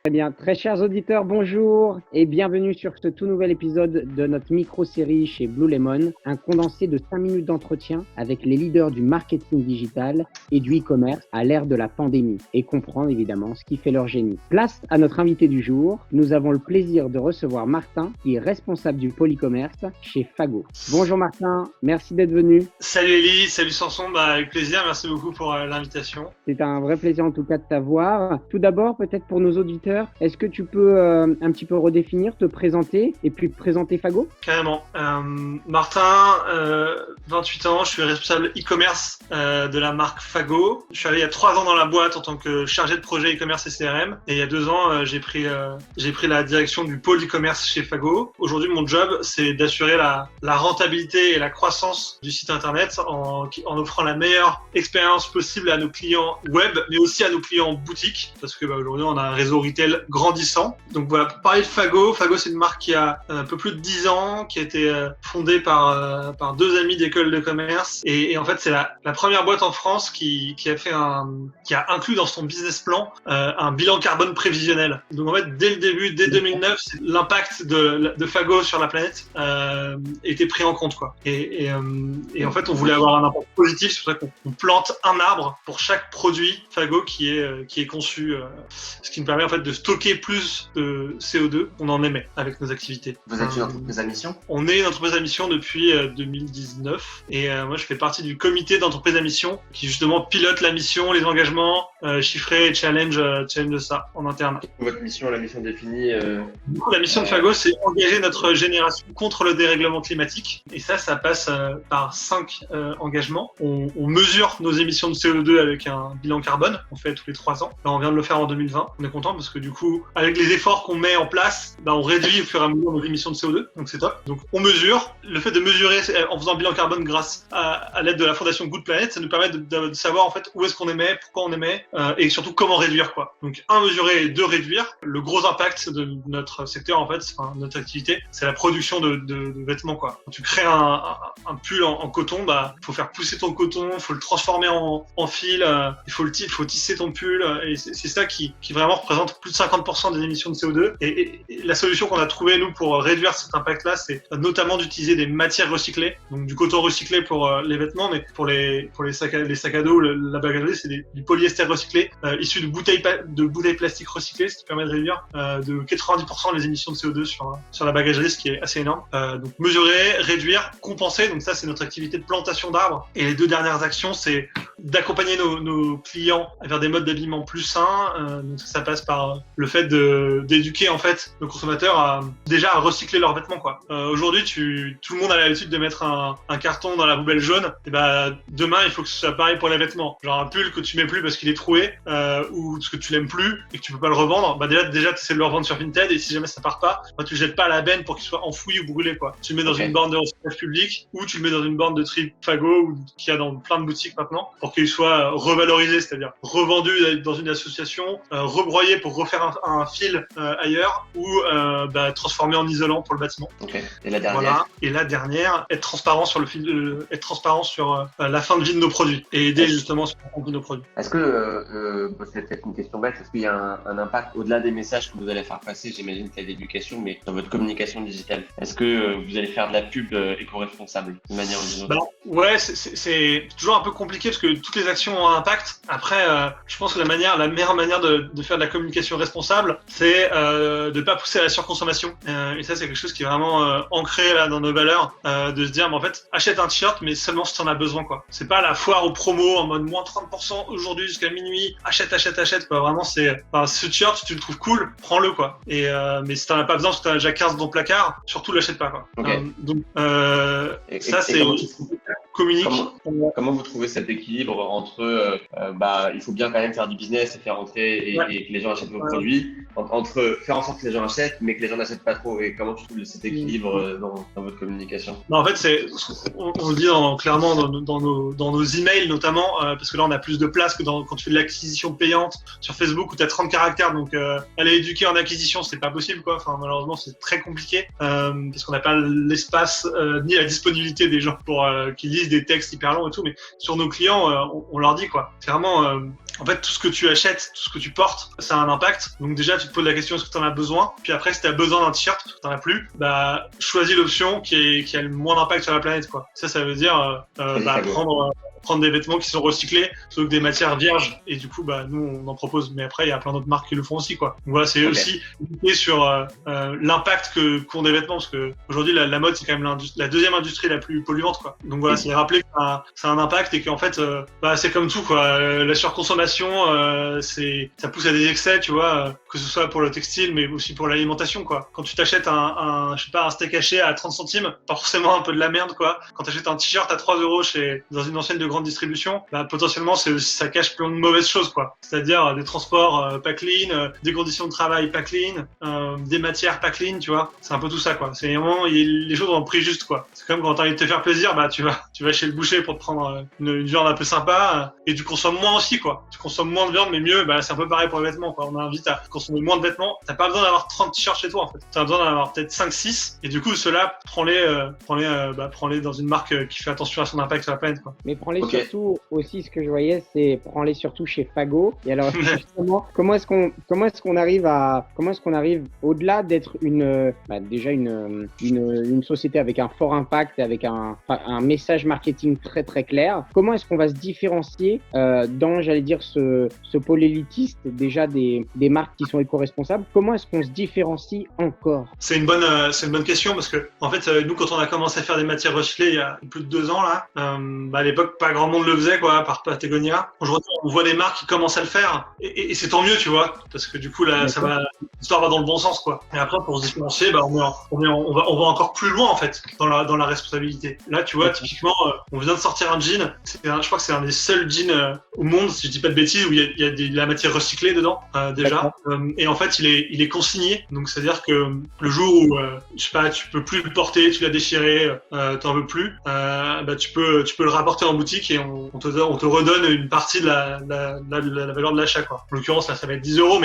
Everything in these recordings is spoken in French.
Très bien, très chers auditeurs, bonjour et bienvenue sur ce tout nouvel épisode de notre micro-série chez Blue Lemon, un condensé de 5 minutes d'entretien avec les leaders du marketing digital et du e-commerce à l'ère de la pandémie et comprendre évidemment ce qui fait leur génie. Place à notre invité du jour, nous avons le plaisir de recevoir Martin qui est responsable du pôle e-commerce chez Fago. Bonjour Martin, merci d'être venu. Salut Elie, salut Samson, avec plaisir, merci beaucoup pour l'invitation. C'est un vrai plaisir en tout cas de t'avoir. Tout d'abord, peut-être pour nos auditeurs, est-ce que tu peux un petit peu redéfinir, te présenter et puis présenter Fago ? Carrément. Martin, 28 ans, je suis responsable e-commerce de la marque Fago. Je suis allé il y a 3 ans dans la boîte en tant que chargé de projet e-commerce et CRM. Et il y a 2 ans, j'ai pris la direction du pôle e-commerce chez Fago. Aujourd'hui, mon job, c'est d'assurer la rentabilité et la croissance du site internet en offrant la meilleure expérience possible à nos clients web, mais aussi à nos clients boutiques. Parce que aujourd'hui, on a un réseau retail grandissant. Donc voilà, pour parler de Fago, c'est une marque qui a un peu plus de 10 ans, qui a été fondée par 2 amis d'école de commerce. Et en fait, c'est la première boîte en France qui a inclus dans son business plan un bilan carbone prévisionnel. Donc en fait, dès le début, dès 2009, l'impact de Fago sur la planète était pris en compte, quoi. Et en fait, on voulait avoir un impact positif, c'est pour ça qu'on plante un arbre pour chaque produit Fago qui est conçu, ce qui nous permet en fait de stocker plus de CO2 qu'on en émet avec nos activités. Vous êtes une entreprise à mission ? On est une entreprise à mission depuis 2019 et moi je fais partie du comité d'entreprise à mission qui justement pilote la mission, les engagements, chiffrés et challenge de ça en interne. Votre mission, la mission définie Du coup, la mission de Fago, c'est engager notre génération contre le dérèglement climatique et ça passe par 5 engagements. On mesure nos émissions de CO2 avec un bilan carbone, on fait tous les 3 ans. Là, on vient de le faire en 2020. On est content parce que du coup, avec les efforts qu'on met en place, on réduit au fur et à mesure nos émissions de CO2, donc c'est top. Donc on mesure. Le fait de mesurer en faisant un bilan carbone grâce à l'aide de la fondation Good Planet, ça nous permet de savoir en fait où est-ce qu'on émet, pourquoi on émet et surtout comment réduire, quoi. Donc 1, mesurer et 2, réduire. Le gros impact de notre secteur en fait, notre activité, c'est la production de vêtements, quoi. Quand tu crées un pull en coton, faut faire pousser ton coton, faut le transformer en fil, il faut tisser ton pull et c'est ça qui vraiment représente plus de 50% des émissions de CO2 et la solution qu'on a trouvée nous pour réduire cet impact-là, c'est notamment d'utiliser des matières recyclées, donc du coton recyclé pour les vêtements, mais pour les sacs à dos, la bagagerie, c'est du polyester recyclé issu de bouteilles plastiques recyclées, ce qui permet de réduire de 90% les émissions de CO2 sur la bagagerie, ce qui est assez énorme. Donc mesurer, réduire, compenser, donc ça c'est notre activité de plantation d'arbres. Et les 2 dernières actions, c'est d'accompagner nos clients vers des modes d'habillement plus sains. Donc ça passe par le fait d'éduquer en fait nos consommateurs à recycler leurs vêtements, quoi. Aujourd'hui, tout le monde a l'habitude de mettre un carton dans la poubelle jaune. Et demain, il faut que ce soit pareil pour les vêtements. Genre un pull que tu mets plus parce qu'il est troué ou parce que tu l'aimes plus et que tu peux pas le revendre. Déjà tu essaies de le revendre sur Vinted et si jamais ça part pas, tu le jettes pas à la benne pour qu'il soit enfoui ou brûlé, quoi. Tu le mets dans une borne de recyclage public ou tu le mets dans une borne de tri Fago qu'il y a dans plein de boutiques maintenant pour qu'il soit revalorisé, c'est-à-dire revendu dans une association, rebroyé pour refaire un fil ailleurs ou transformé en isolant pour le bâtiment. Okay. Et la dernière Voilà. Et la dernière, être transparent sur la fin de vie de nos produits et aider justement sur la fin de vie de nos produits. Est-ce que, c'est peut-être une question bête, est-ce qu'il y a un impact au-delà des messages que vous allez faire passer, j'imagine qu'il y a d'éducation, mais dans votre communication digitale, est-ce que vous allez faire de la pub éco-responsable d'une manière ou d'une autre ? Ouais, c'est toujours un peu compliqué parce que toutes les actions ont un impact. Après, je pense que la meilleure manière de faire de la communication responsable, c'est de pas pousser à la surconsommation. Et ça, c'est quelque chose qui est vraiment ancré là dans nos valeurs, de se dire, mais en fait, achète un t-shirt, mais seulement si tu en as besoin, quoi. C'est pas la foire aux promos en mode moins 30% aujourd'hui jusqu'à minuit, achète, quoi. Vraiment, c'est ce t-shirt, si tu le trouves cool, prends-le, quoi. Et mais si t'en as pas besoin, parce que t'en as déjà 15 dans ton placard, surtout l'achète pas, quoi. Okay. Donc ça, c'est communique. Comment vous trouvez cet équilibre entre il faut bien quand même faire du business et faire rentrer et que les gens achètent vos produits, entre faire en sorte que les gens achètent mais que les gens n'achètent pas trop, et comment tu trouves cet équilibre dans votre communication? En fait, on le dit clairement dans nos emails notamment, parce que là on a plus de place que quand tu fais de l'acquisition payante sur Facebook où tu as 30 caractères, donc aller éduquer en acquisition c'est pas possible, quoi. Enfin, malheureusement c'est très compliqué parce qu'on n'a pas l'espace ni la disponibilité des gens pour qu'ils lisent des textes hyper longs et tout, mais sur nos clients on leur dit, quoi. C'est vraiment en fait, tout ce que tu achètes, tout ce que tu portes, ça a un impact. Donc déjà, tu te poses la question, est-ce que tu en as besoin? Puis après, si tu as besoin d'un t-shirt, parce que tu n'en as plus, bah, choisis l'option qui a le moins d'impact sur la planète, quoi. Ça veut dire prendre des vêtements qui sont recyclés plutôt que des matières vierges. Et du coup, bah, nous, on en propose. Mais après, il y a plein d'autres marques qui le font aussi, quoi. Donc voilà, c'est aussi limité sur l'impact qu'ont des vêtements, parce que aujourd'hui, la mode, c'est quand même la deuxième industrie la plus polluante, quoi. Donc voilà, c'est rappeler que ça a un impact et qu'en fait, c'est comme tout, quoi. La surconsommation, ça pousse à des excès, tu vois, que ce soit pour le textile, mais aussi pour l'alimentation, quoi. Quand tu t'achètes un steak haché à 30 centimes, pas forcément un peu de la merde, quoi. Quand tu achètes un t-shirt à 3 euros dans une enseigne de grande distribution, bah, potentiellement, ça cache plein de mauvaises choses, quoi. C'est-à-dire des transports pas clean, des conditions de travail pas clean, des matières pas clean, tu vois. C'est un peu tout ça, quoi. C'est vraiment, les choses ont un prix juste, quoi. C'est comme quand t'as envie de te faire plaisir, bah, tu vas chez le boucher pour te prendre une viande un peu sympa, et tu consommes moins aussi, quoi. Tu consommes moins de viande, mais mieux, bah, c'est un peu pareil pour les vêtements, quoi. On invite à consommer moins de vêtements. T'as pas besoin d'avoir 30 t-shirts chez toi, en fait. T'as besoin d'en avoir peut-être 5-6, et du coup, ceux-là, prends-les dans une marque qui fait attention à son impact sur la planète, quoi. Mais prends-les surtout aussi, ce que je voyais, c'est prends-les surtout chez Fago. Et alors, justement, comment est-ce qu'on arrive au-delà d'être déjà une société avec un fort impact, avec un message marketing très très clair. Comment est-ce qu'on va se différencier dans, j'allais dire, ce pôle élitiste déjà des marques qui sont éco-responsables? Comment est-ce qu'on se différencie encore? C'est une bonne question, parce que en fait, nous, quand on a commencé à faire des matières recyclées il y a plus de 2 ans là, à l'époque, pas grand monde le faisait, quoi, à part Patagonia. Aujourd'hui, on voit des marques qui commencent à le faire, et c'est tant mieux, tu vois, parce que du coup là, l'histoire va dans le bon sens, quoi. Et après, pour se différencier, bah, on va encore plus loin, en fait, dans la responsabilité. Là, tu vois, typiquement, on vient de sortir un jean. Je crois que c'est un des seuls jeans au monde, si je dis pas de bêtises, où il y a de la matière recyclée dedans, déjà. Et en fait, il est consigné. Donc, c'est-à-dire que le jour où, je sais pas, tu peux plus le porter, tu l'as déchiré, t'en veux plus, bah, tu peux le rapporter en boutique et on te redonne une partie de la valeur de l'achat, quoi. En l'occurrence, là, ça va être 10 euros,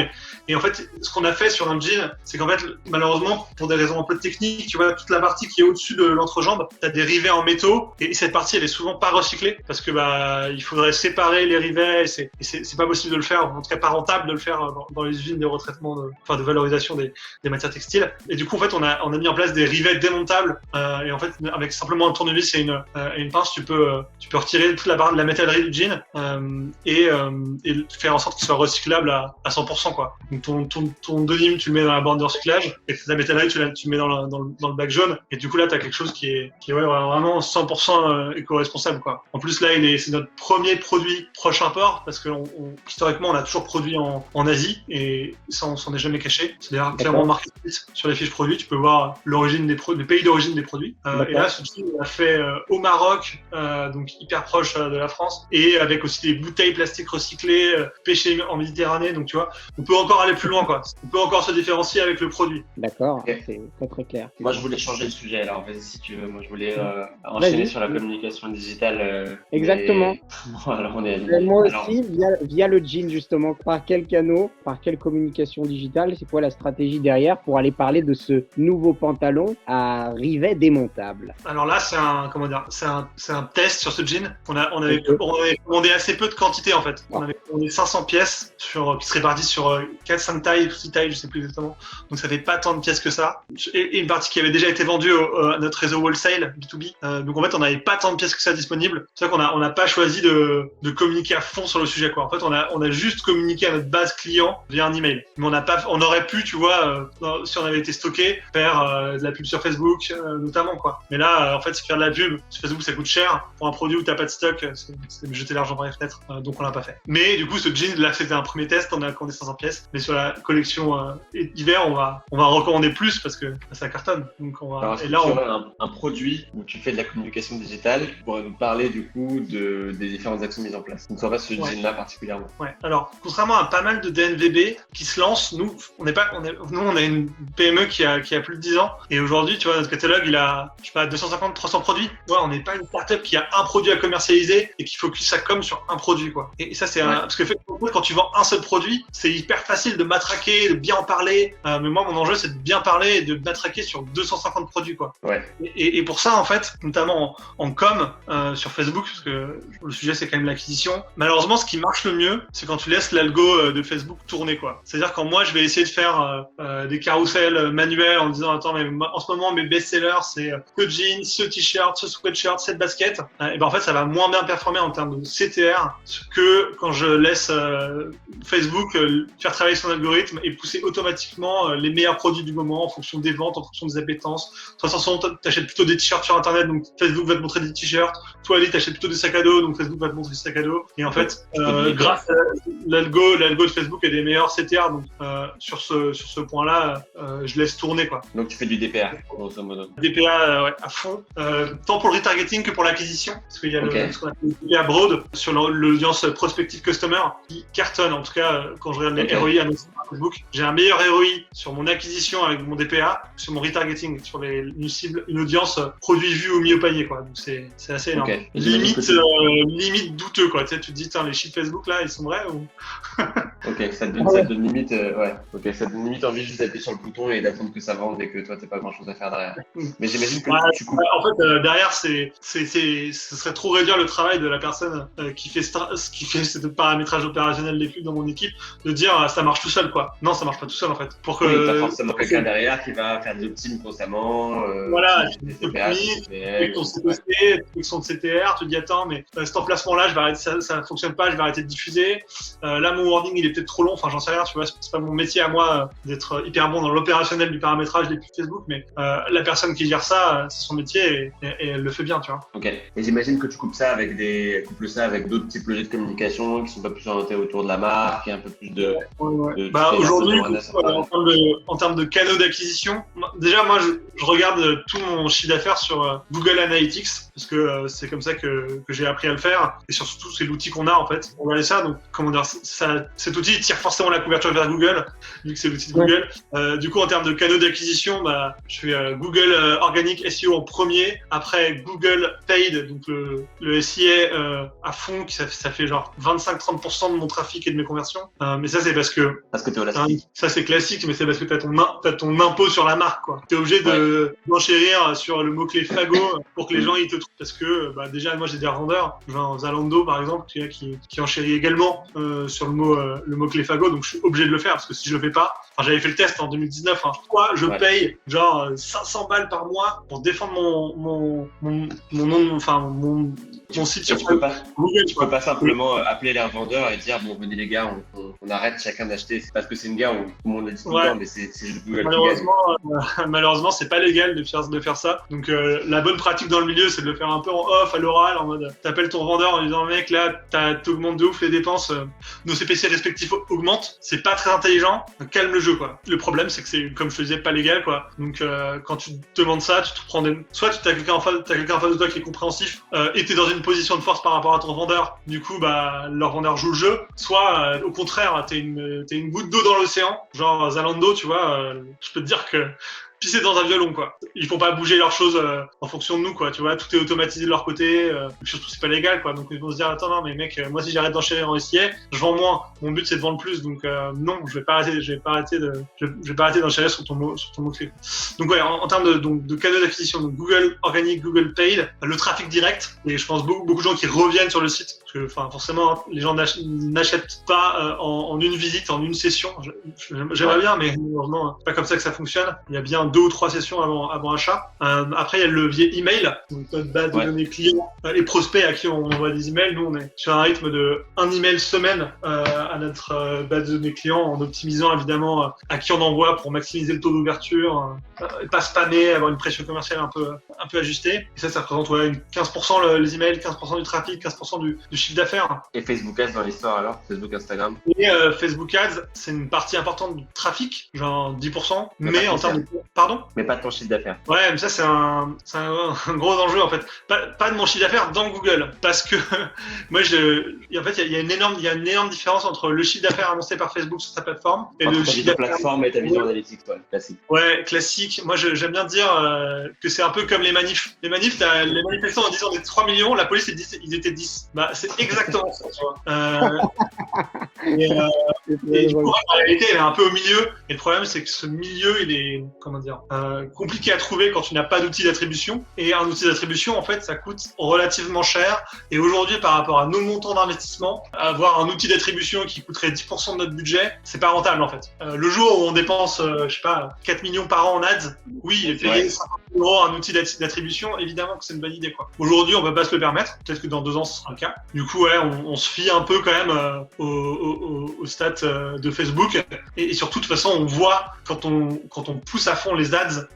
et en fait, ce qu'on a fait sur un jean, c'est qu'en fait, malheureusement, pour des raisons un peu techniques, tu vois, toute la partie qui est au-dessus de l'entrejambe, t'as des rivets en métaux, et cette partie, elle est souvent pas recyclée, parce que, bah, il faudrait séparer les rivets, et c'est pas possible de le faire, en tout cas pas rentable de le faire dans les usines de retraitement, de valorisation des matières textiles. Et du coup, en fait, on a mis en place des rivets démontables, et en fait, avec simplement un tournevis et une pince, tu peux retirer toute la métallerie du jean, et faire en sorte qu'il soit recyclable à 100%, quoi. Donc ton denim, tu le mets dans la borne de recyclage, et la métallerie, tu le mets dans le bac jaune, et du coup là, t'as quelque chose qui est vraiment 100% éco-responsable, quoi. En plus là, c'est notre premier produit proche import, parce que historiquement, on a toujours produit en Asie, et ça, on s'en est jamais caché. C'est d'ailleurs clairement marqué sur les fiches produits, tu peux voir l'origine les pays d'origine des produits. Et là, ce jean, on l'a fait au Maroc, donc hyper proche de la France, et avec aussi des bouteilles plastiques recyclées, pêchées en Méditerranée. Donc tu vois, on peut encore aller plus loin, quoi. On peut encore se différencier avec le produit. D'accord, c'est très très clair. Moi, je voulais changer de sujet, alors vas-y si tu veux. Moi, je voulais enchaîner sur la communication digitale. Exactement. Bon, alors moi aussi, via le jean, justement, par quel canot, par quelle communication digitale, c'est quoi la stratégie derrière pour aller parler de ce nouveau pantalon à rivet démontable? Alors là, c'est un test sur ce jean. On avait commandé assez peu de quantité, en fait. On avait commandé 500 pièces qui se répartissent sur 4-5 tailles, 6 tailles, je sais plus exactement. Donc ça fait pas tant de pièces que ça. Et une partie qui avait déjà été vendue à notre réseau wholesale B2B. Donc en fait, on n'avait pas tant de pièces que ça disponibles. C'est ça qu'on n'a pas choisi de communiquer à fond sur le sujet, quoi. En fait, on a juste communiqué à notre base client via un email. Mais on aurait pu, tu vois, si on avait été stocké, faire de la pub sur Facebook, notamment, quoi. Mais là, en fait, faire de la pub sur Facebook, ça coûte cher. Pour un produit où t'as pas de stock, c'est jeter l'argent par les fenêtres. Donc on l'a pas fait. Mais du coup, ce jean, là, c'était un premier test. On a commandé 500 pièces. Mais sur la collection hiver, on va recommander plus parce que ça cartonne. Donc Alors, et là, on a un produit où tu fais de la communication digitale. Tu pourrais nous parler du coup des différentes actions mises en place. Donc ça va ce jean-là particulièrement. Ouais. Alors, contrairement à pas mal de DNVB qui se lancent, nous, on a une PME qui a plus de 10 ans. Et aujourd'hui, tu vois, notre catalogue, il a, je sais pas, 250-300 produits. Ouais, on n'est pas une startup qui a un produit à commercialiser et qui focus sa com sur un produit, quoi. Et ça, c'est parce que quand tu vends un seul produit, c'est hyper facile de matraquer, de bien en parler. Mais moi, mon enjeu, c'est de bien parler et de matraquer sur 250 produits, quoi. Ouais. Et pour ça, en fait, notamment en com, sur Facebook, parce que le sujet, c'est quand même l'acquisition, malheureusement, ce qui marche le mieux, c'est quand tu laisses l'algo de Facebook tourner, quoi. C'est-à-dire quand moi, je vais essayer de faire des carousels manuels en disant, attends, mais en ce moment, mes best-sellers, c'est ce jean, ce t-shirt, ce sweatshirt, cette basket. Et ben en fait, ça va moins bien performer en termes de CTR que quand je laisse Facebook faire travailler son algorithme et pousser automatiquement les meilleurs produits du moment en fonction des ventes, en fonction des appétences. De toute façon, t'achètes plutôt des t-shirts sur Internet, donc Facebook va te montrer des t-shirts. Toi, Ali, t'achètes plutôt des sacs à dos, donc Facebook va te montrer des sacs à dos. Et en fait, grâce à l'algo de Facebook a des meilleurs CTR, donc sur ce point-là, je laisse tourner, quoi. Donc tu fais du DPA, grosso modo. DPA ouais, à fond, tant pour le retargeting que pour l'acquisition, parce qu'il y a ce qu'on appelle le DPA broad sur l'audience prospective customer qui cartonne. En tout cas, quand je regarde les ROI annoncés par Facebook, j'ai un meilleur ROI sur mon acquisition avec mon DPA que sur mon retargeting, sur une audience produit vu au milieu panier, quoi. Donc c'est assez énorme. Okay. Limite douteux, quoi. Tu sais, tu te dis, les chiffres Facebook là, ils sont vrais ou... Ok, ça te donne limite, ça te donne limite envie juste d'appuyer sur le bouton et d'attendre que ça vende et que toi t'as pas grand chose à faire derrière. Mais j'imagine que tu coupes. En fait, derrière, ce serait trop réduire le travail de la personne qui fait ce paramétrage opérationnel des pubs dans mon équipe, de dire ça marche tout seul, quoi. Non, ça marche pas tout seul en fait. Pour que oui, t'as forcément quelqu'un derrière qui va faire des optimes constamment. Voilà, avec ton CPC, son CTR, tu te dis attends, mais cet emplacement-là, ça fonctionne pas, je vais arrêter de diffuser. Là, mon wording, il est peut-être trop long, enfin j'en sais rien, tu vois, c'est pas mon métier à moi d'être hyper bon dans l'opérationnel du paramétrage des pubs Facebook, mais la personne qui gère ça, c'est son métier et elle le fait bien, tu vois. Ok. Et j'imagine que tu couples ça avec d'autres typologies de communication qui sont pas plus orientées autour de la marque et un peu plus de. Aujourd'hui, en termes de canaux d'acquisition, déjà moi je regarde tout mon chiffre d'affaires sur Google Analytics parce que c'est comme ça que j'ai appris à le faire et surtout c'est l'outil qu'on a en fait pour regarder ça. Donc comment dire, cet outil il tire forcément la couverture vers Google vu que c'est l'outil de Google. Du coup en termes de canaux d'acquisition, je fais Google Organic SEO en premier, après Google Paid, donc le SIA à fond, ça fait genre 25-30% de mon trafic et de mes conversions. Mais ça c'est parce que t'es élastique. Ça c'est classique, mais c'est parce que t'as ton impôt sur la marque, quoi. T'es obligé d'enchérir sur le mot-clé fagot pour que les gens ils te trouvent. Parce que déjà moi j'ai des revendeurs, genre Zalando par exemple, qui enchérit également sur le mot-clé fagot, donc je suis obligé de le faire parce que si je le fais pas, j'avais fait le test en 2019, pourquoi je paye genre 500 balles par mois pour défendre mon nom, enfin mon site sur Google. Tu peux pas simplement appeler les revendeurs et dire bon venez les gars, on arrête chacun d'acheter, c'est parce que c'est une guerre où tout le monde a dit tout le temps, mais c'est Google malheureusement c'est pas légal de faire ça. Donc la bonne pratique dans le milieu c'est de le faire un peu en off à l'oral, en mode t'appelles ton vendeur en lui disant mec là t'augmentes de ouf les dépenses, nos CPC respectifs augmentent, c'est pas très intelligent, donc calme le jeu, quoi. Le problème c'est que c'est comme je te disais pas légal, quoi. Donc quand tu te demandes ça, tu te prends soit tu as quelqu'un en face de toi qui est compréhensif et t'es dans une position de force par rapport à ton vendeur, du coup leur vendeur joue le jeu, soit au contraire t'es une goutte d'eau dans l'océan, genre Zalando, tu vois, je peux te dire que pisser dans un violon, quoi. Ils font pas bouger leurs choses en fonction de nous, quoi. Tu vois, tout est automatisé de leur côté. Surtout, c'est pas légal, quoi. Donc, ils vont se dire, attends, non, mais mec, moi, si j'arrête d'enchérir en SIA, je vends moins. Mon but, c'est de vendre plus. Donc, non, je vais pas arrêter d'enchérir sur ton mot-clé. Donc, ouais, en termes de canaux d'acquisition, donc Google Organic, Google Paid, le trafic direct. Et je pense beaucoup de gens qui reviennent sur le site. Parce que, forcément, les gens n'achètent pas en une visite, en une session. J'aimerais bien, mais heureusement, c'est pas comme ça que ça fonctionne. Il y a bien 2 ou 3 sessions avant achat. Après, il y a le levier email, donc notre base de données clients, les prospects à qui on envoie des emails. Nous, on est sur un rythme de 1 email semaine à notre base de données clients, en optimisant évidemment à qui on envoie pour maximiser le taux d'ouverture, pas spammer, avoir une pression commerciale un peu ajustée. Et ça représente 15% les emails, 15% du trafic, 15% du chiffre d'affaires. Et Facebook Ads dans l'histoire alors? Facebook, Instagram? Et Facebook Ads, c'est une partie importante du trafic, genre 10%, mais en termes de... Pardon? Mais pas de ton chiffre d'affaires. Ouais, mais ça c'est un gros enjeu en fait. Pas de mon chiffre d'affaires dans Google, parce que moi en fait il y a une énorme différence entre le chiffre d'affaires annoncé par Facebook sur sa plateforme et le chiffre d'affaires plateforme et ta vision analytique, toi, classique. Ouais, classique. Moi j'aime bien dire que c'est un peu comme les manifs. Les manifs, les manifestants en disant on est 3 millions, la police ils étaient 10. C'est exactement ça, tu vois. Et du coup, la réalité, elle est un peu au milieu. Et le problème, c'est que ce milieu, il est, compliqué à trouver quand tu n'as pas d'outil d'attribution. Et un outil d'attribution, en fait, ça coûte relativement cher. Et aujourd'hui, par rapport à nos montants d'investissement, avoir un outil d'attribution qui coûterait 10% de notre budget, c'est pas rentable, en fait. Le jour où on dépense, 4 millions par an en ads, oui, et payer 50 € un outil d'attribution, évidemment que c'est une bonne idée, quoi. Aujourd'hui, on va pas se le permettre. Peut-être que dans 2 ans, ce sera le cas. Du coup, on se fie un peu quand même aux stats de Facebook. Et surtout, de toute façon, on voit quand on pousse à fond les ads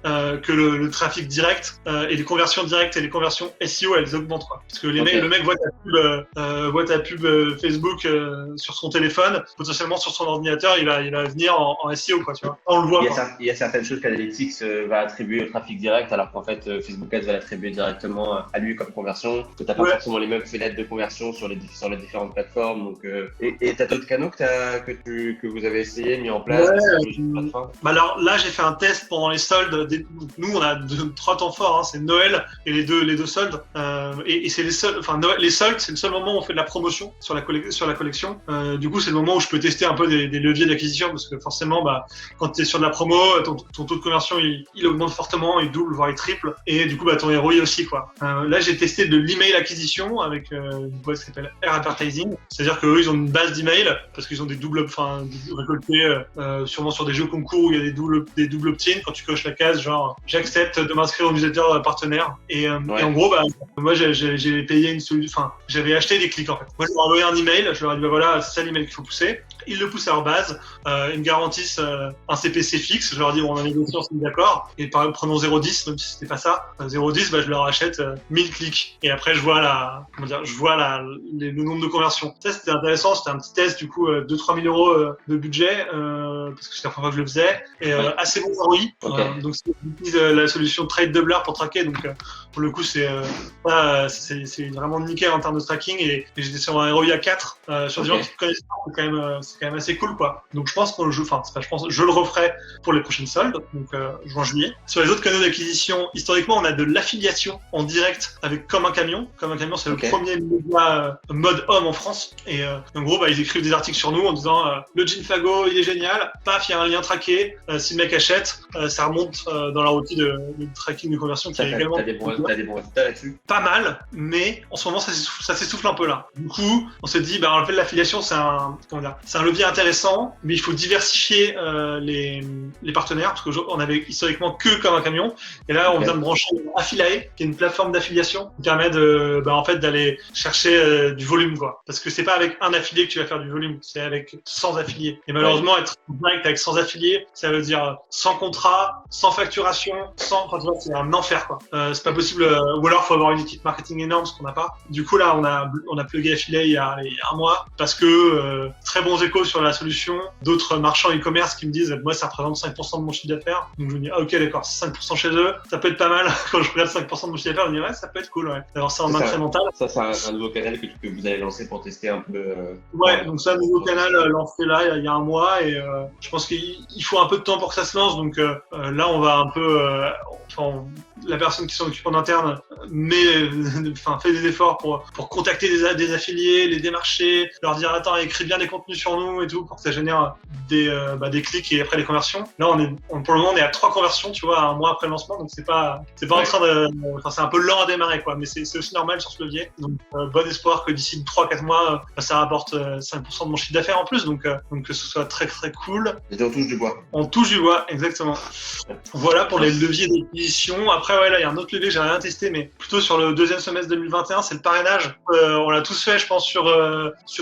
que le trafic direct et les conversions directes et les conversions SEO, elles augmentent, quoi. Parce que le mec voit ta pub Facebook sur son téléphone, potentiellement sur son ordinateur, il va venir en SEO, quoi, tu vois. On le voit. Il y a certaines choses qu'Analytics va attribuer au trafic direct, alors qu'en fait Facebook Ads va l'attribuer directement à lui comme conversion. Que t'as pas forcément les mêmes fenêtres de conversion sur les différentes plateformes. Donc, et t'as d'autres canaux que vous avez essayé, mis en place? Alors là, j'ai fait un test pendant les soldes. Nous, on a 3 temps forts, hein, c'est Noël et les deux soldes. Et c'est les seuls. Enfin, les soldes, c'est le seul moment où on fait de la promotion sur la collection. Du coup, c'est le moment où je peux tester un peu des leviers d'acquisition, parce que forcément, quand tu es sur de la promo, ton taux de conversion il augmente fortement, il double voire il triple, et du coup ton ROI aussi, quoi. Là, j'ai testé de l'email acquisition avec une boîte qui s'appelle Air Advertising, c'est-à-dire qu'eux ils ont une base d'email parce qu'ils ont des récoltés sûrement sur des jeux concours où il y a des double opt-in quand tu coches la case genre j'accepte de m'inscrire au newsletter partenaire, et en gros moi j'ai payé une solution, j'avais acheté des clics en fait. Moi je leur ai envoyé un email, je leur ai dit voilà, c'est ça l'email qu'il faut pousser. Ils le poussent à leur base, ils me garantissent un CPC fixe, je leur dis bon, on a négocié, on s'est mis d'accord, et prenons 0,10, même si c'était pas ça, 0,10, je leur achète 1000 clics, et après je vois le nombre de conversions. Ça c'était intéressant, c'était un petit test du coup, 2-3 000 € de budget, parce que c'était la première fois que je le faisais, et assez bon ROI. Donc j'utilise la solution Trade Doubler pour traquer, donc pour le coup c'est vraiment nickel en termes de tracking, et j'étais sur un ROI à 4 sur des gens qui connaissent pas, c'est quand même assez cool, quoi. Donc je pense je le referai pour les prochaines soldes, donc juin-juillet. Sur les autres canaux d'acquisition, historiquement on a de l'affiliation en direct avec Comme un camion. Comme un camion, c'est le premier média mode homme en France, et en gros ils écrivent des articles sur nous en disant le jean Fago il est génial, paf, il y a un lien traqué, si le mec achète, ça remonte dans leur outil de tracking de conversion qui est également... T'as des bons résultats là-dessus? Pas mal, mais en ce moment ça s'essouffle un peu là. Du coup on se dit en fait l'affiliation c'est un levier intéressant, mais il faut diversifier les partenaires, parce qu'on avait historiquement que Comme un camion, et là on vient de brancher Affiliate, qui est une plateforme d'affiliation qui permet d'aller chercher du volume, quoi. Parce que c'est pas avec un affilié que tu vas faire du volume, c'est avec 100 affiliés. Et malheureusement être direct avec 100 affiliés, ça veut dire sans contrat, sans facturation, c'est un enfer, quoi. C'est pas possible, ou alors faut avoir une équipe marketing énorme, ce qu'on n'a pas. Du coup là on a plugué Affiliate il y a un mois, parce que très bons échos sur la solution, d'autres marchands e-commerce qui me disent moi ça représente 5% de mon chiffre d'affaires, donc je me dis ok d'accord, c'est 5% chez eux, ça peut être pas mal. Quand je regarde 5% de mon chiffre d'affaires, je me dis ça peut être cool, d'avoir ça en incrémental. Ça c'est un nouveau canal que vous avez lancé pour tester un peu donc c'est un nouveau canal lancé là il y a un mois, et je pense qu'il faut un peu de temps pour que ça se lance, donc là on va un peu la personne qui s'en occupe en interne fait des efforts pour contacter des affiliés, les démarcher, leur dire attends, écris bien des contenus sur nous et tout, pour que ça génère des clics et après des conversions. Là pour le moment on est à 3 conversions, tu vois, un mois après le lancement, donc c'est pas en train de, c'est un peu lent à démarrer, quoi, mais c'est aussi normal sur ce levier. Donc bon espoir que d'ici 3-4 mois ça rapporte 5% de mon chiffre d'affaires en plus, donc que ce soit très très cool. Et on touche du bois. On touche du bois, exactement. Voilà pour les leviers d'acquisition. Après là il y a un autre levier que j'ai rien testé, mais plutôt sur le deuxième semestre 2021, c'est le parrainage. On l'a tous fait, je pense, sur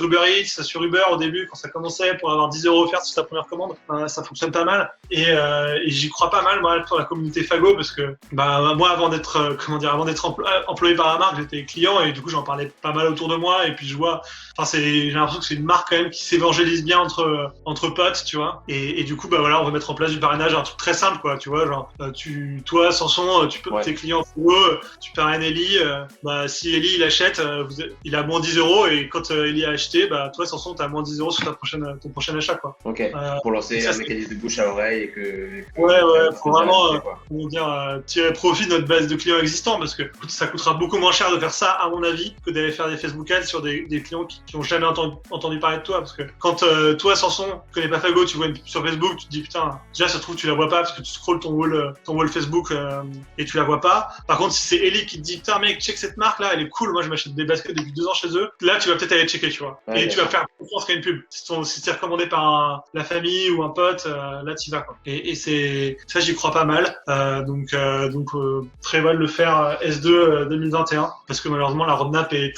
Uber Eats, sur Uber au début quand ça commençait, pour avoir 10 € offerts sur ta première commande. Ça fonctionne pas mal, et j'y crois pas mal, moi, pour la communauté Fago, parce que moi avant d'être employé par la marque, j'étais client, et du coup j'en parlais pas mal autour de moi, et puis j'ai l'impression que c'est une marque quand même qui s'évangélise bien entre potes, tu vois, et du coup on va mettre en place du parrainage, un truc très simple, quoi, tu vois, genre toi Samson, tu peux tes clients Fago, tu parraines Eli, si Eli il achète, il a moins 10 euros et quand Eli a acheté, toi Samson t'as moins 10 euros sur ton prochain achat quoi. Ok. Pour lancer un mécanisme de bouche à oreille et que faut vraiment tirer profit de notre base de clients existants parce que ça coûtera beaucoup moins cher de faire ça à mon avis que d'aller faire des Facebook Ads sur des clients qui ont jamais entendu parler de toi parce que quand toi Samson connais pas Fago, tu vois une pub sur Facebook, tu te dis putain déjà ça se trouve tu la vois pas parce que tu scrolles ton wall Facebook et tu la vois pas. Par contre si c'est Eli qui te dit putain mec check cette marque là elle est cool, moi je m'achète des baskets depuis 2 ans chez eux, là tu vas peut-être aller checker tu vois et tu vas faire confiance qu'à une pub. Si t'es recommandé par la famille ou un pote, là t'y vas quoi. Et c'est ça j'y crois pas mal. Donc prévois de le faire S2 2021 parce que malheureusement la roadmap est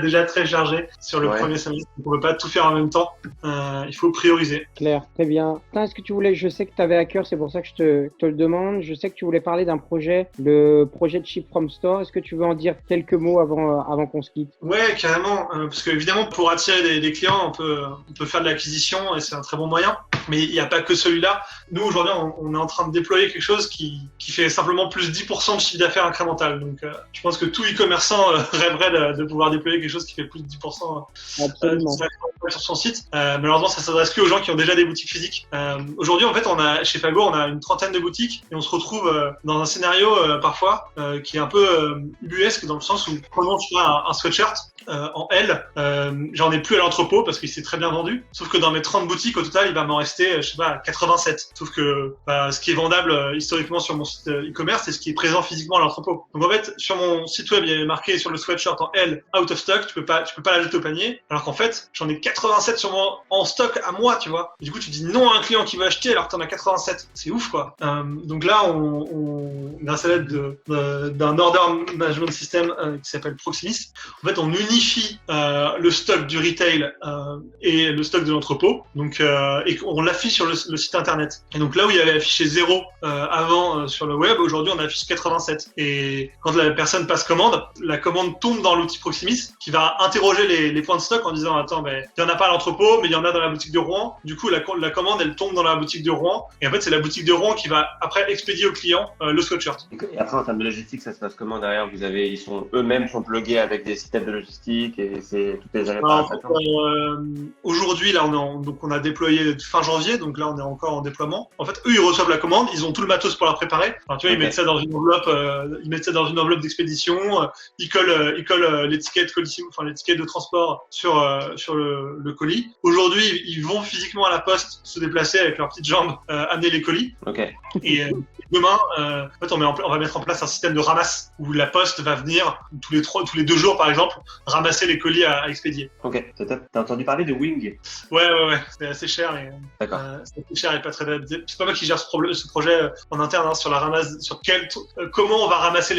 déjà très chargée sur le premier semestre. Donc on peut pas tout faire en même temps. Il faut prioriser. Claire, très bien. Est-ce que tu voulais, je sais que tu avais à cœur, c'est pour ça que je te le demande. Je sais que tu voulais parler d'un projet, le projet de Ship from Store. Est-ce que tu veux en dire quelques mots avant qu'on se quitte? Ouais, carrément. Parce que évidemment, pour attirer des clients, on peut faire de l'acquisition et c'est un très bon moyen. Mais il n'y a pas que celui-là. Nous, aujourd'hui, on est en train de déployer quelque chose qui fait simplement plus 10% de chiffre d'affaires incrémental. Donc, je pense que tout e-commerçant rêverait de pouvoir déployer quelque chose qui fait plus de 10% sur son site. Malheureusement, ça s'adresse que aux gens qui ont déjà des boutiques physiques. Aujourd'hui, en fait, chez Fago, on a une trentaine de boutiques et on se retrouve dans un scénario parfois qui est un peu ubuesque dans le sens où, prenons tu vois, un sweatshirt en L, j'en ai plus à l'entrepôt parce qu'il s'est très bien vendu. Sauf que dans mes 30 boutiques, au total, il va m'en rester, 87. Sauf que ce qui est vendable historiquement sur mon site e-commerce, c'est ce qui est présent physiquement à l'entrepôt. Donc en fait, sur mon site web, il y avait marqué sur le sweatshirt en L, out of stock, tu peux pas l'ajouter au panier. Alors qu'en fait, j'en ai 87 sur moi en stock à moi, tu vois. Et du coup, tu dis non à un client qui veut acheter alors que t'en as 87. C'est ouf, quoi. Donc là, grâce à l'aide d'un order management system qui s'appelle Proximis, en fait, on unifie le stock du retail et le stock de l'entrepôt. Donc, et on l'affiche sur le site internet. Et donc là où il y avait affiché 0 avant sur le web, aujourd'hui on affiche 87. Et quand la personne passe commande, la commande tombe dans l'outil Proximis qui va interroger les points de stock en disant attends, il y en a pas à l'entrepôt, mais il y en a dans la boutique de Rouen. Du coup, la commande elle tombe dans la boutique de Rouen. Et en fait, c'est la boutique de Rouen qui va après expédier au client le sweatshirt. Et après, en termes de logistique, ça se passe comment derrière? Ils sont eux-mêmes plugués avec des systèmes de logistique et c'est toutes les réparations. Aujourd'hui, là, on a déployé fin janvier, donc là, on est encore en déploiement. En fait, eux, ils reçoivent la commande, ils ont tout le matos pour la préparer. Enfin, tu vois, ils mettent ça dans une enveloppe, d'expédition, ils collent l'étiquette Colissimo, enfin l'étiquette de transport sur le colis. Aujourd'hui, ils vont physiquement à la poste se déplacer avec leurs petites jambes, amener les colis. Okay. Et demain, en fait, on va mettre en place un système de ramasse où la poste va venir tous les 2 jours, par exemple, ramasser les colis à expédier. Ok, c'est top. T'as entendu parler de Wing? Ouais, c'est assez cher. D'accord. C'est assez cher et pas très. C'est pas moi qui gère ce projet en interne sur la ramasse, comment on va ramasser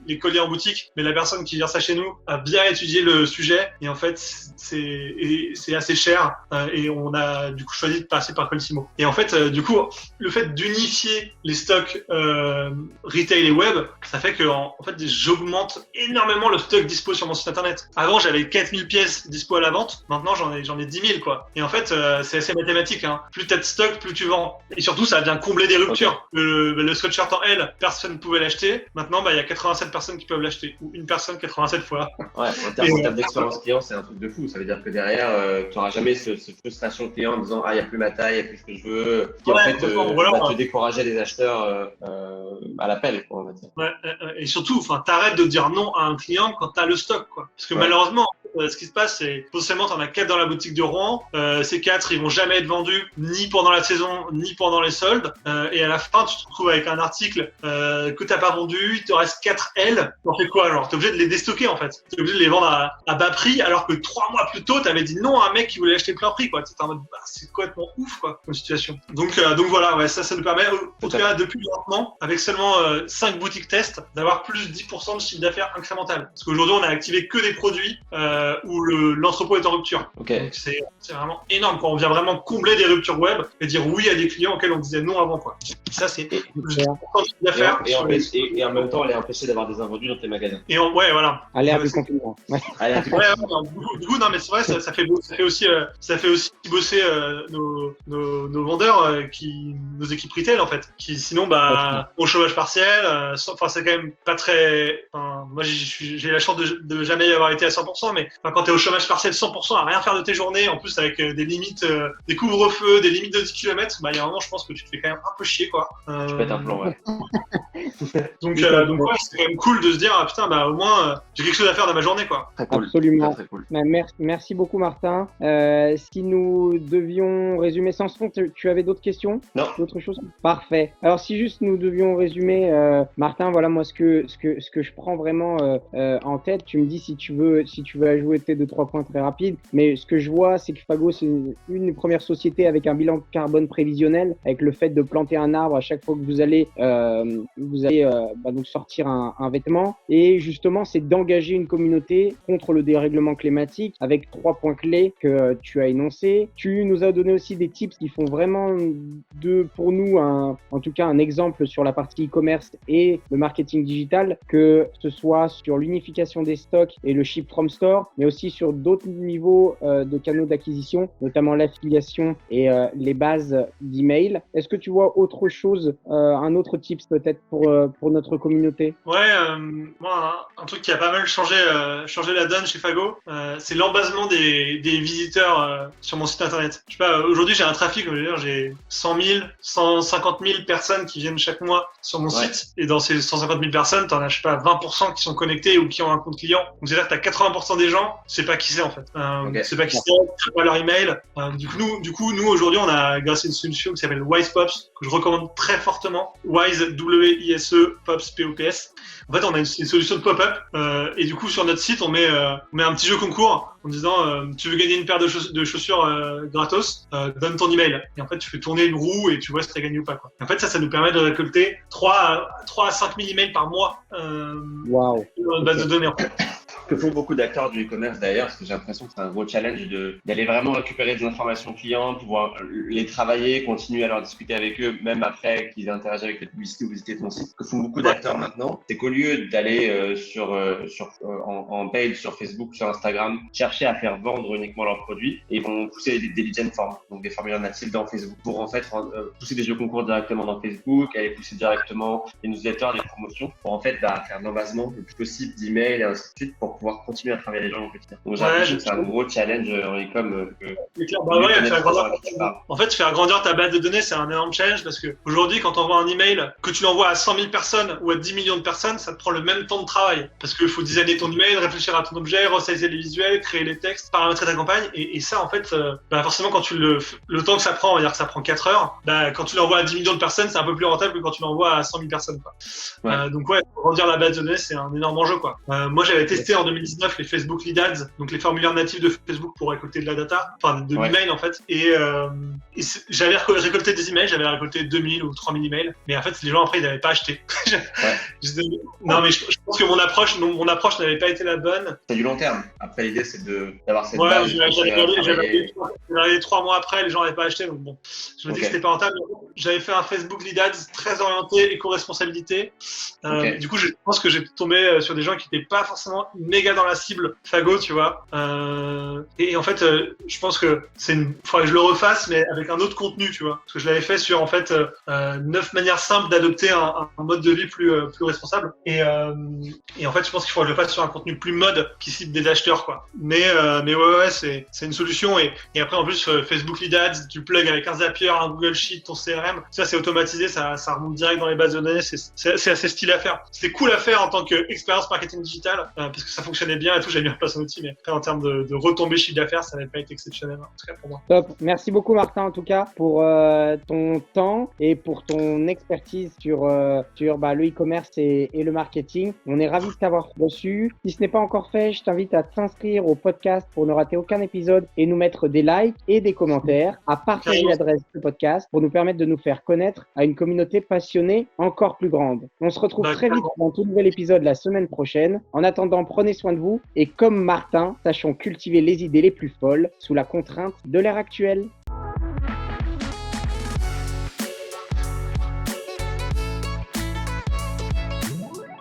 les colis en boutique. Mais la personne qui gère ça chez nous a bien étudié le sujet et en fait c'est assez cher et on a du coup choisi de passer par Colissimo. Et en fait, du coup, le fait d'unifier les stocks retail et web, ça fait que en fait j'augmente énormément le stock dispo sur mon site internet. Avant, j'avais 4000 pièces dispo à la vente. Maintenant, j'en ai 10 000, quoi. Et en fait, c'est assez mathématique, hein. Plus t'as de stock, plus tu vends. Et surtout, ça vient combler des ruptures. Okay. Le sweatshirt en L, personne ne pouvait l'acheter. Maintenant, il y a 87 personnes qui peuvent l'acheter. Ou une personne 87 fois. Ouais, en termes d'expérience client, c'est un truc de fou. Ça veut dire que derrière, tu n'auras jamais ce frustration client en disant il n'y a plus ma taille, il n'y a plus ce que je veux. Qui en fait va te décourager les acheteurs à l'appel, on va dire. Ouais, et surtout, t'arrêtes de dire non à un client quand t'as le stock, quoi. Parce que malheureusement, ce qui se passe, c'est potentiellement t'en as 4 dans la boutique de Rouen. Ces 4, ils vont jamais être vendus ni pendant la saison, ni pendant les soldes. Et à la fin, tu te retrouves avec un article que t'as pas vendu, il te reste 4 L. T'en fais quoi, alors? T'es obligé de les déstocker, en fait. T'es obligé de les vendre à bas prix, alors que 3 mois plus tôt, t'avais dit non à un mec qui voulait acheter plein prix, quoi. T'étais en mode, c'est complètement ouf, quoi, comme situation. Donc voilà, ouais, ça nous permet, en tout cas, depuis le lancement, avec seulement 5 boutiques test, d'avoir plus de 10% de chiffre d'affaires incrémental. Parce qu'aujourd'hui, on a activé que des produits où l'entrepôt est en rupture. Ok. Donc c'est vraiment énorme, quoi. On vient vraiment combler des ruptures web et dire oui à des clients auxquels on disait non avant, quoi. Ça, c'est le plus important d'affaires. Et en même temps, elle est empêchée d'avoir des invendus dans tes magasins. Ouais, voilà. À l'ère du confinement. Ouais. Du coup, non, mais c'est vrai, ça fait aussi bosser nos vendeurs, nos équipes retail, en fait, qui sinon, au chômage partiel, enfin, c'est quand même pas très. Enfin, moi, j'ai la chance de jamais y avoir été à 100%, mais quand t'es au chômage partiel 100%, à rien faire de tes journées, en plus avec des limites, des couvre-feux, des limites de 10 km, il y a un moment, je pense que tu te fais quand même un peu chier, quoi. Tu pètes un plomb, ouais. Donc ouais, c'est quand même cool de se dire, putain, au moins, j'ai quelque chose à faire de ma journée, quoi. Très cool. Absolument. Très cool. Merci beaucoup, Martin. Si nous devions résumer sans son, tu avais d'autres questions? Non. D'autres choses? Parfait. Alors, si juste nous devions résumer, Martin, voilà moi ce que je prends vraiment en tête. Tu me dis si tu veux ajouter 2-3 points très rapides. Mais ce que je vois, c'est que Fago, c'est une première société avec un bilan carbone prévisionnel, avec le fait de planter un arbre à chaque fois que vous allez donc sortir un vêtement. Et justement, c'est d'engager une communauté contre le dérèglement climatique avec 3 points clés que tu as énoncés. Tu nous as donné aussi des tips qui font vraiment pour nous en tout cas un exemple sur la partie e-commerce et le marketing digital, que ce soit sur l'unification des stocks et le ship from store, mais aussi sur d'autres niveaux de canaux d'acquisition, notamment l'affiliation et les bases d'email. Est-ce que tu vois autre chose, un autre tips peut-être pour notre communauté? Ouais, moi, un truc qui a pas mal changé la donne chez Fago, c'est l'embasement des visiteurs sur mon site internet. Je sais pas, aujourd'hui j'ai un trafic, j'ai 100 000, 150 000 personnes qui viennent chaque mois sur mon site, et dans ces 150 000 personnes, t'en as, je sais pas, 20% qui sont connectés ou qui ont un compte client. Donc c'est-à-dire que t'as 80% des gens, c'est pas qui c'est en fait. C'est pas qui c'est, c'est pas leur email. Du coup, nous aujourd'hui, on a grâce à une solution qui s'appelle Wise Pops, que je recommande très fortement. Wise, W-I-S-E, Pops, P-O-P-S. En fait, on a une solution de pop-up, et du coup, sur notre site, on met un petit jeu concours en disant tu veux gagner une paire de chaussures gratos, donne ton email. Et en fait, tu fais tourner une roue et tu vois si tu as gagné ou pas, quoi. Et en fait, ça nous permet de récolter 3 à 5 000 emails par mois dans notre base de données. En fait. Que font beaucoup d'acteurs du e-commerce d'ailleurs, parce que j'ai l'impression que c'est un gros challenge d'aller vraiment récupérer des informations clients, pouvoir les travailler, continuer à leur discuter avec eux, même après qu'ils aient interagi avec la publicité ou visité ton site. Que font beaucoup d'acteurs maintenant, c'est qu'au lieu d'aller en paid sur Facebook, sur Instagram, chercher à faire vendre uniquement leurs produits, et ils vont pousser des lead gen forms, donc des formulaires natifs dans Facebook, pour en fait pousser des jeux concours directement dans Facebook, aller pousser directement les newsletters, les promotions, pour en fait faire l'embasement le plus possible d'emails et ainsi de suite, pour pouvoir continuer à travailler les gens au quotidien. Donc j'ai l'impression que c'est un gros challenge en e-com. En fait, faire grandir ta base de données, c'est un énorme challenge, parce que aujourd'hui, quand on envoie un email, que tu l'envoies à 100 000 personnes ou à 10 millions de personnes, ça te prend le même temps de travail. Parce qu'il faut designer ton email, réfléchir à ton objet, resizer les visuels, créer les textes, paramétrer ta campagne. Et ça, en fait, forcément, quand le temps que ça prend, on va dire que ça prend 4 heures, quand tu l'envoies à 10 millions de personnes, c'est un peu plus rentable que quand tu l'envoies à 100 000 personnes, quoi. Donc grandir la base de données, c'est un énorme enjeu, quoi. Moi, j'avais testé en 2019 les Facebook Lead Ads, donc les formulaires natifs de Facebook pour récolter de la data, enfin de l'email en fait. Et j'avais récolté des emails, j'avais récolté 2000 ou 3000 emails, mais en fait les gens après ils n'avaient pas acheté. Non mais je pense que mon approche n'avait pas été la bonne. C'est du long terme. Après l'idée c'est d'avoir cette base. J'avais 3 mois après, les gens n'avaient pas acheté, donc bon, je me dis que c'était pas rentable. J'avais fait un Facebook Lead Ads très orienté éco-responsabilité. Du coup je pense que j'ai tombé sur des gens qui n'étaient pas forcément méga dans la cible Fago, tu vois. Et en fait, je pense que faudrait que je le refasse, mais avec un autre contenu, tu vois. Parce que je l'avais fait sur, en fait, 9 manières simples d'adopter un mode de vie plus responsable. Et en fait, je pense qu'il faut que je le fasse sur un contenu plus mode qui cible des acheteurs, quoi. Mais ouais, c'est une solution. Et après, en plus, Facebook Lead Ads, tu plugs avec un Zapier, un Google Sheet, ton CRM. Ça, c'est automatisé, ça remonte direct dans les bases de données. C'est assez stylé à faire. C'était cool à faire en tant qu'expérience marketing digital, parce que ça fonctionnait bien et tout. J'avais mis en place un outil, mais après, en termes de retombées chiffre d'affaires, ça n'avait pas été exceptionnel, en tout cas pour moi. Top. Merci beaucoup, Martin, en tout cas, pour ton temps et pour ton expertise sur le e-commerce et le marketing. On est ravis de t'avoir reçu. Si ce n'est pas encore fait, je t'invite à t'inscrire au podcast pour ne rater aucun épisode et nous mettre des likes et des commentaires, à partager l'adresse du podcast pour nous permettre de nous faire connaître à une communauté passionnée encore plus grande. On se retrouve très vite dans un tout nouvel épisode la semaine prochaine. En attendant, prenez prenez soin de vous et comme Martin, sachons cultiver les idées les plus folles sous la contrainte de l'ère actuelle.